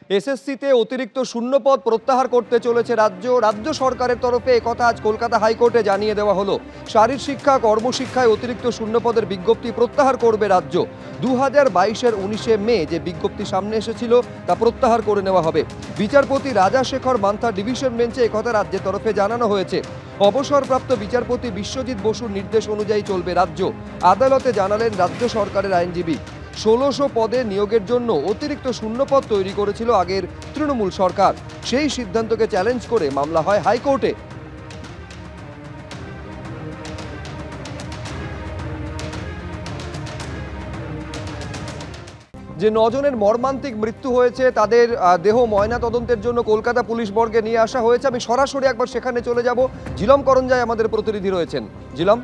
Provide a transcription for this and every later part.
এসএসসিতে অতিরিক্ত শূন্যপদ প্রত্যাহার করতে চলেছে রাজ্য সরকারের তরফে একথা আজ কলকাতা হাইকোর্টে জানিয়ে দেওয়া হলো। শারীর শিক্ষা কর্মশিক্ষায় অতিরিক্ত শূন্যপদের বিজ্ঞপ্তি প্রত্যাহার করবে রাজ্য। 2022-এর 19শে মে যে বিজ্ঞপ্তি সামনে এসেছিল তা প্রত্যাহার করে নেওয়া হবে। বিচারপতি রাজাশেখর মান্থা ডিভিশন বেঞ্চে একথা রাজ্যের তরফে জানানো হয়েছে। অবসরপ্রাপ্ত বিচারপতি বিশ্বজিৎ বসুর নির্দেশ অনুযায়ী চলবে রাজ্য। আদালতে জানালেন রাজ্য সরকারের আইনজীবী। 1600 পদে নিয়োগের জন্য অতিরিক্ত শূন্যপদ তৈরি করেছিল আগের তৃণমূল সরকার। সেই সিদ্ধান্তকে চ্যালেঞ্জ করে মামলা হয় হাইকোর্টে। যে 9 জনের মর্মান্তিক মৃত্যু হয়েছে তাদের দেহ ময়না তদন্তের জন্য কলকাতা পুলিশ মর্গে নিয়ে আসা হয়েছে। আমি সরাসরি একবার সেখানে চলে যাব। জিলম করঞ্জাই আমাদের প্রতিনিধি রয়েছেন। জিলম,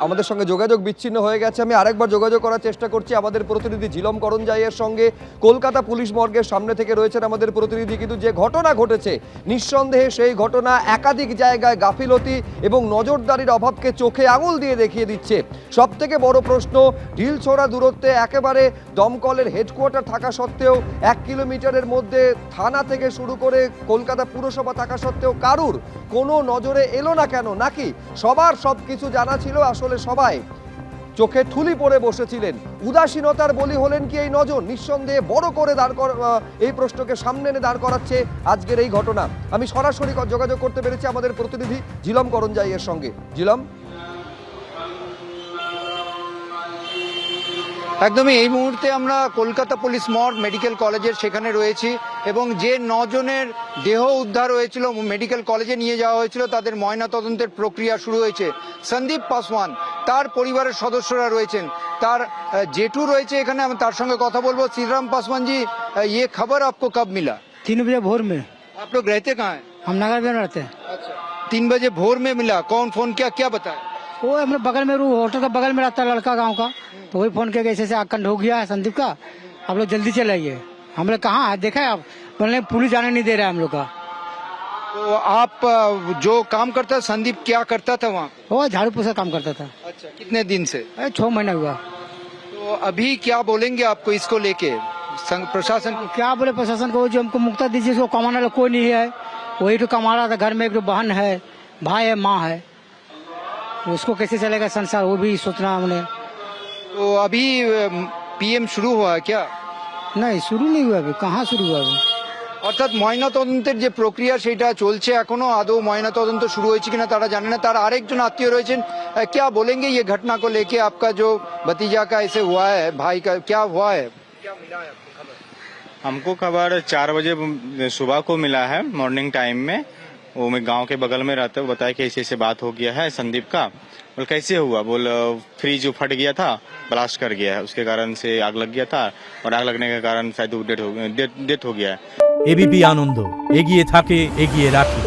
আমাদের সঙ্গে যোগাযোগ বিচ্ছিন্ন হয়ে গেছে। আমি আরেকবার যোগাযোগ করার চেষ্টা করছি আমাদের প্রতিনিধি জিলম করঞ্জাইয়ের সঙ্গে। কলকাতা পুলিশ মর্গের সামনে থেকে রয়েছেন আমাদের প্রতিনিধি। কিন্তু যে ঘটনা ঘটেছে নিঃসন্দেহে সেই ঘটনা একাধিক জায়গায় গাফিলতি এবং নজরদারির অভাবকে চোখে আঙুল দিয়ে দেখিয়ে দিচ্ছে। সব থেকে বড় প্রশ্ন, ঢিলছোড়া দূরত্বে একেবারে দমকলের হেডকোয়ার্টার থাকা সত্ত্বেও 1 কিলোমিটারের মধ্যে থানা থেকে শুরু করে কলকাতা পুরসভা থাকা সত্ত্বেও কারুর কোনো নজরে এলো না কেন? নাকি সবার সব কিছু জানা ছিল, আসলে সবাই চোখে ঠুলি পড়ে বসেছিলেন? উদাসীনতার বলি হলেন কি এই 9 জন? নিঃসন্দেহে বড় করে এই প্রশ্নকে সামনে এনে দাঁড় করাচ্ছে আজকের এই ঘটনা। আমি সরাসরি যোগাযোগ করতে পেরেছি আমাদের প্রতিনিধি জিলম করঞ্জাইয়ের সঙ্গে। জিলম, একদমই এই মুহূর্তে আমরা কলকাতা পুলিশ মর্গ মেডিকেল কলেজের সেখানে রয়েছি এবং যে 9 জনের দেহ উদ্ধার হয়েছিল মেডিকেল কলেজে নিয়ে যাওয়া হয়েছিল তাদের ময়নাতদন্তের প্রক্রিয়া শুরু হয়েছে। সন্দীপ পাসওয়ান তার পরিবারের সদস্যরা রয়েছেন, তার জেঠু রয়েছে এখানে, আমি তার সঙ্গে কথা বলবো। श्रीराम पासवान जी, ये खबर आपको कब मिला? 3 बजे भोर में। आप लोग रहते कहाँ हैं? हम नगर में रहते हैं। अच्छा, 3 बजे भोर में मिला। कौन फोन किया, क्या बताया? वो हमारे बगल में होटल का बगल में रहता है लड़का गांव का, तो वही फोन किया ऐसे आकंड हो गया है संदीप का, आप लोग जल्दी चले आइए। हम लोग कहाँ है देखा है आप, बोले पुलिस जाने नहीं दे रहा है हम लोग का। तो आप जो काम करता है संदीप, क्या करता था वहाँ? वो झाड़ू पोछा काम करता था। अच्छा, कितने दिन से? 6 महीना हुआ। तो अभी क्या बोलेंगे आपको इसको लेके प्रशासन को? क्या बोले प्रशासन को, जो हमको मुक्ता दीजिए, उसको कमाने वाला कोई नहीं है। वही तो कमा रहा था, घर में एक बहन है, भाई है, माँ है, उसको कैसे चलेगा संसार, वो भी सोचना हमने। तो अभी पीएम शुरू हुआ है क्या? नहीं, शुरू नहीं हुआ अभी, कहाँ शुरू हुआ अभी। অর্থাৎ ময়নাতদন্তের যে প্রক্রিয়া সেটা চলছে এখনো। আদৌ ময়নাতদন্ত শুরু হয়েছে কিনা তারা জানে না। তার আরেকজন আত্মীয় রয়েছেন। क्या बोलेंगे ये घटना को लेके? आपका जो भतीजा का ऐसे हुआ है, भाई का क्या हुआ है, क्या मिला है आपको खबर? हमको खबर 4 बजे सुबह को मिला है, मॉर्निंग टाइम में। वो मैं गांव के बगल में रहते, बताया कि ऐसे बात हो गया है संदीप का। बोल कैसे हुआ? बोल फ्रिज जो फट गया था, ब्लास्ट कर गया है, उसके कारण से आग लग गया था और आग लगने के कारण शायद डेथ हो गया है। एबीपी आनंद एगिए थाके एगिए राखे।